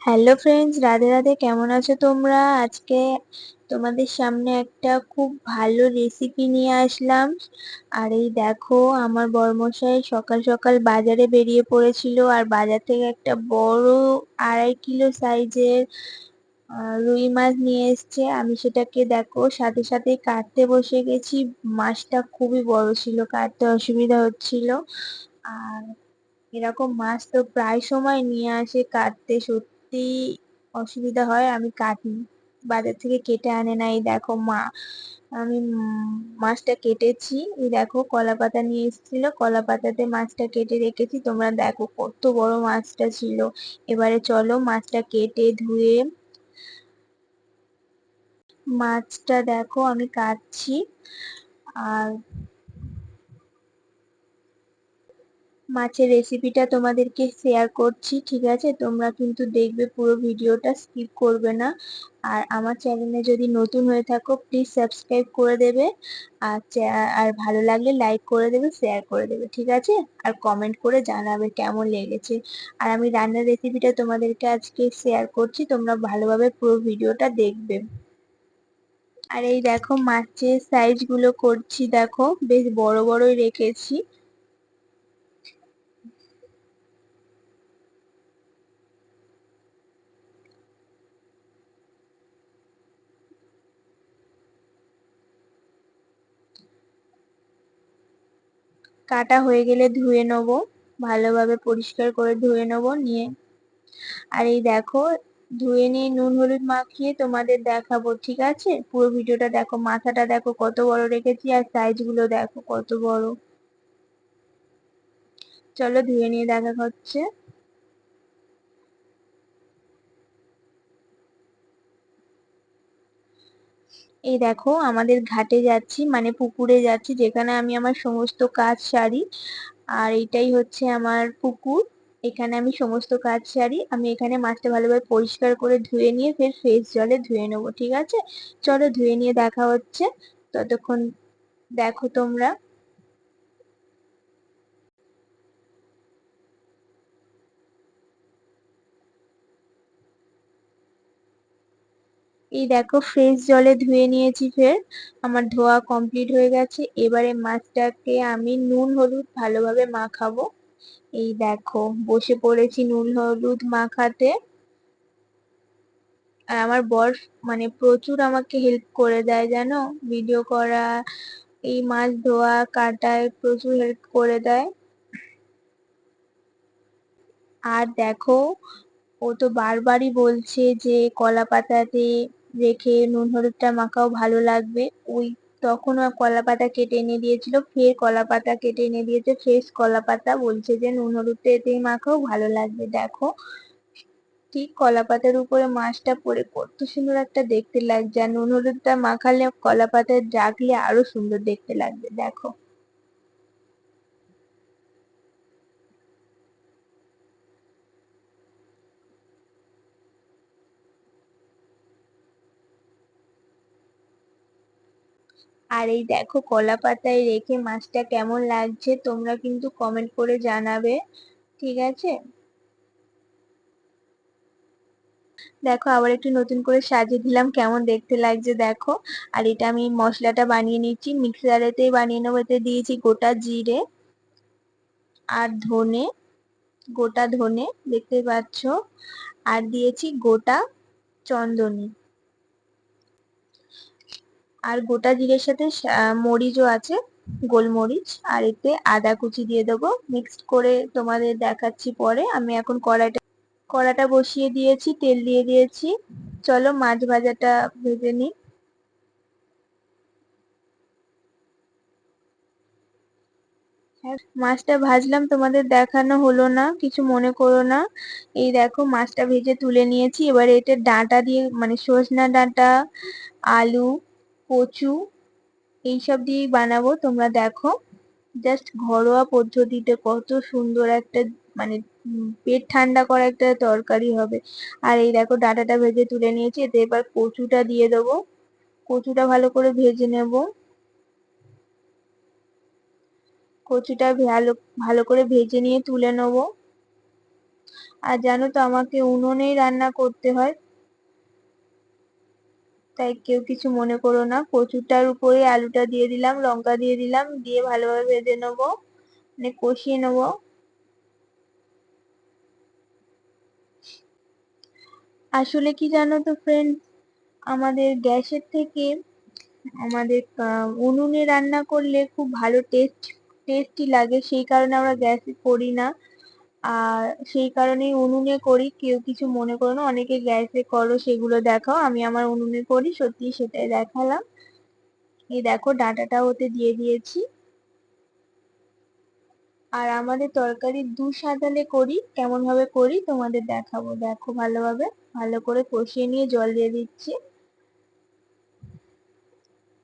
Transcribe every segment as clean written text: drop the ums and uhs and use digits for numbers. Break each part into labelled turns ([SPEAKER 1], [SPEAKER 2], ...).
[SPEAKER 1] Hello friends, Radhe Radhe. কেমন আছো তোমরা? আজকে তোমাদের সামনে একটা খুব ভালো রেসিপি নিয়ে আসলাম। আর এই দেখো, আমার বরমশাই সকাল সকাল বাজারে বেরিয়ে পড়েছিল, আর বাজার থেকে একটা বড় 2.5 কিলো সাইজের রুই মাছ নিয়ে এসছে। আমি সেটাকে দেখো সাথে সাথে কাটতে বসে গেছি। মাছটা খুবই বড় ছিল, কাটতে অসুবিধা হচ্ছিল। আর এরকম মাছ তো প্রায় সময় নিয়ে আসে, কাটতে সত্যি অসুবিধা হয়। আমি কাটি, বাজার থেকে কেটে আনে না। এই দেখো আমি মাছটা কেটেছি। এই দেখো, কলা পাতা নিয়ে এসেছিল, কলা পাতাতে মাছটা কেটে রেখেছি। তোমরা দেখো কত বড় মাছটা ছিল। এবারে চলো মাছটা কেটে ধুয়ে, মাছটা দেখো আমি কাটছি। আর মাছের রেসিপিটা তোমাদেরকে শেয়ার করছি, ঠিক আছে? তোমরা কিন্তু দেখবে, পুরো ভিডিওটা স্কিপ করবে না। আর আমার চ্যানেলে যদি নতুন হয়ে থাকো, প্লিজ সাবস্ক্রাইব করে দেবে। আর আর ভালো লাগলে লাইক করে দেবে, শেয়ার করে দেবে, ঠিক আছে? আর কমেন্ট করে জানাবে কেমন লেগেছে। আর আমি রান্নার রেসিপিটা তোমাদেরকে আজকে শেয়ার করছি, তোমরা ভালোভাবে পুরো ভিডিওটা দেখবে। আর এই দেখো মাছের সাইজ গুলো করছি, দেখো বেশ বড় বড়ই রেখেছি। কাটা হয়ে গেলে ধুয়ে নেবো, ভালোভাবে পরিষ্কার করে ধুয়ে নেবো নিয়ে। আর এই দেখো, ধুয়ে নিয়ে নুন হলুদ মাখিয়ে তোমাদের দেখাবো, ঠিক আছে? পুরো ভিডিওটা দেখো। মাথাটা দেখো কত বড় রেখেছি, আর সাইজ গুলো দেখো কত বড়। চলো ধুয়ে নিয়ে দেখা হচ্ছে। এই দেখো, আমাদের ঘাটে যাচ্ছি, মানে পুকুরে যাচ্ছি, যেখানে আমি আমার সমস্ত কাজ সারি। আর এটাই হচ্ছে আমার পুকুর, এখানে আমি সমস্ত কাজ সারি। আমি এখানে মাছটা ভালোভাবে পরিষ্কার করে ধুয়ে নিয়ে ফের ফ্রেশ জলে ধুয়ে নেবো, ঠিক আছে? চলো ধুয়ে নিয়ে দেখা হচ্ছে, ততক্ষণ দেখো তোমরা। এই দেখো, ফ্রেশ জলে ধুয়ে নিয়েছি ফের, আমার ধোয়া কমপ্লিট হয়ে গেছে। এবারে মাছটাকে আমি নুন হলুদ ভালোভাবে মাখাবো। এই দেখো, বসে পড়েছি নুন হলুদ মাখাতে। আর আমার বর মানে প্রচুর আমাকে হেল্প করে দেয়, জানো, ভিডিও করা, এই মাছ ধোয়া কাটায় প্রচুর হেল্প করে দেয়। আর দেখো, ও তো বারবারই বলছে যে কলা পাতাতে রেখে নুন হলুদটা মাখাও ভালো লাগবে। ওই তখন ও কলা পাতা কেটে এনে দিয়েছিল, ফের কলা পাতা কেটে এনে দিয়েছে, ফ্রেশ কলা পাতা, বলছে যে নুন হলুদটা এতেই মাখাও ভালো লাগবে। দেখো, ঠিক কলা পাতার উপরে মাছটা পড়ে কত সুন্দর একটা দেখতে লাগছে। আর নুন হলুদটা মাখালে, কলা পাতায় রাখলে আরো সুন্দর দেখতে লাগবে, দেখো। আর এই দেখো, কলা পাতায় রেখে মাছটা কেমন লাগছে তোমরা কিন্তু কমেন্ট করে জানাবে, ঠিক আছে? দেখো, আবার একটু নতুন করে সাজিয়ে দিলাম, কেমন দেখতে লাগছে দেখো। আর এটা আমি মশলাটা বানিয়ে নিচ্ছি, মিক্সারেতেই বানিয়ে নেবো। এতে দিয়েছি গোটা জিরে আর ধনে, গোটা ধনে দেখতে পাচ্ছ। আর দিয়েছি গোটা চন্দনী। আর গোটা জিরের সাথে মরিচও আছে, গোলমরিচ। আর এতে আদা কুচি দিয়ে দেবো, মিক্সড করে তোমাদের দেখাচ্ছি পরে। আমি এখন কড়াটা বসিয়ে দিয়েছি, তেল দিয়ে দিয়েছি। চলো মাছ ভাজাটা ভেজে নিই। হ্যাঁ, মাছটা ভাজলাম, তোমাদের দেখানো হলো না, কিছু মনে করো না। এই দেখো, মাছটা ভেজে তুলে নিয়েছি। এবারে এটা ডাঁটা দিয়ে, মানে সজনা ডাঁটা, আলু, কচু, এইসব দিয়েই বানাবো। তোমরা দেখো, জাস্ট ঘরোয়া পদ্ধতিতে কত সুন্দর একটা, মানে পেট ঠান্ডা করা একটা তরকারি হবে। আর এই দেখো, ডাঁটাটা ভেজে তুলে নিয়েছি, এতে এবার কচুটা দিয়ে দেবো। কচুটা ভালো করে ভেজে নেব। কচুটা ভালো ভালো করে ভেজে নিয়ে তুলে নেবো। আর জানো তো আমাকে উনুনেই রান্না করতে হয়, তাই কেউ কিছু মনে করো না। কচুটার উপরে আলুটা দিয়ে দিলাম, লঙ্কা দিয়ে দিলাম, দিয়ে ভালোভাবে ভেজে নেবো, মানে কষিয়ে নেবো। আসলে কি জানো তো ফ্রেন্ড, আমাদের গ্যাসের থেকে আমাদের উনুনে রান্না করলে খুব ভালো টেস্টি লাগে, সেই কারণে আমরা গ্যাসে করি না। আর সেই কারণেই উনুনে করি, কেউ কিছু মনে করো না। অনেকে গ্যাসে করো সেগুলো দেখাও, আমি আমার উনুনে করি, সত্যি সেটাই দেখালাম। এই দেখো ডাঁটাটা ওতে দিয়ে দিয়েছি। আর আমাদের তরকারি দু সাজালে করি, কেমন ভাবে করি তোমাদের দেখাবো। দেখো ভালোভাবে, ভালো করে কষিয়ে নিয়ে জল দিয়ে দিচ্ছি।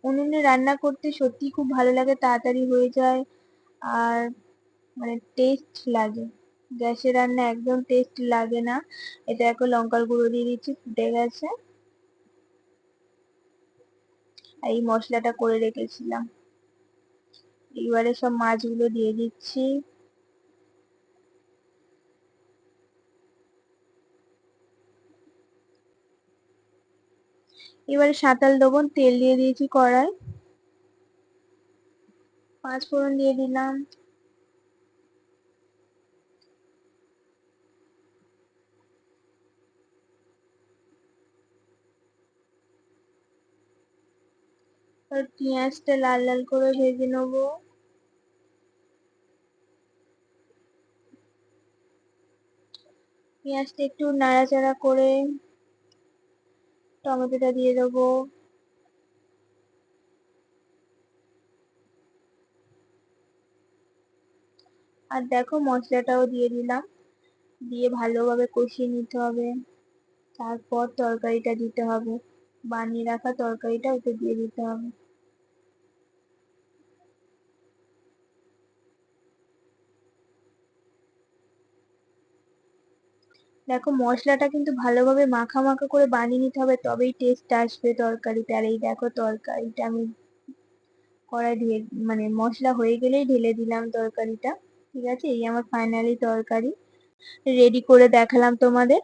[SPEAKER 1] উনুনে রান্না করতে সত্যি খুব ভালো লাগে, তাড়াতাড়ি হয়ে যায়, আর মানে টেস্ট লাগে। গ্যাসে রান্না একদম টেস্ট লাগে না। এটা এখন লঙ্কার গুঁড়ো দিয়ে দিচ্ছি, ফুটে গেছে। আর এই মশলাটা করে রেখেছিলাম, এবারে সব মাছগুলো দিয়ে দিচ্ছি। এবারে সাঁতাল দেবো, তেল দিয়ে দিয়েছি কড়াই, পাঁচ ফোড়ন দিয়ে দিলাম। আর পেঁয়াজটা লাল লাল করে ভেজে নেবো। পেঁয়াজটা একটু নাড়াচাড়া করে টমেটোটা দিয়ে দেবো। আর দেখো মশলাটাও দিয়ে দিলাম, দিয়ে ভালোভাবে কষিয়ে নিতে হবে। তারপর তরকারিটা দিতে হবে, বানিয়ে রাখা তরকারিটা ওতে দিয়ে দিতে হবে। দেখো মশলাটা কিন্তু ভালোভাবে মাখা মাখা করে বানিয়ে নিতে হবে, তবেই টেস্ট আসবে তরকারিতে। আর এই দেখো তরকারিটা আমি কড়াই ঢেলে, মানে মশলা হয়ে গেলেই ঢেলে দিলাম তরকারিটা। ঠিক আছে, এই আমার ফাইনালি তরকারি রেডি করে দেখালাম তোমাদের।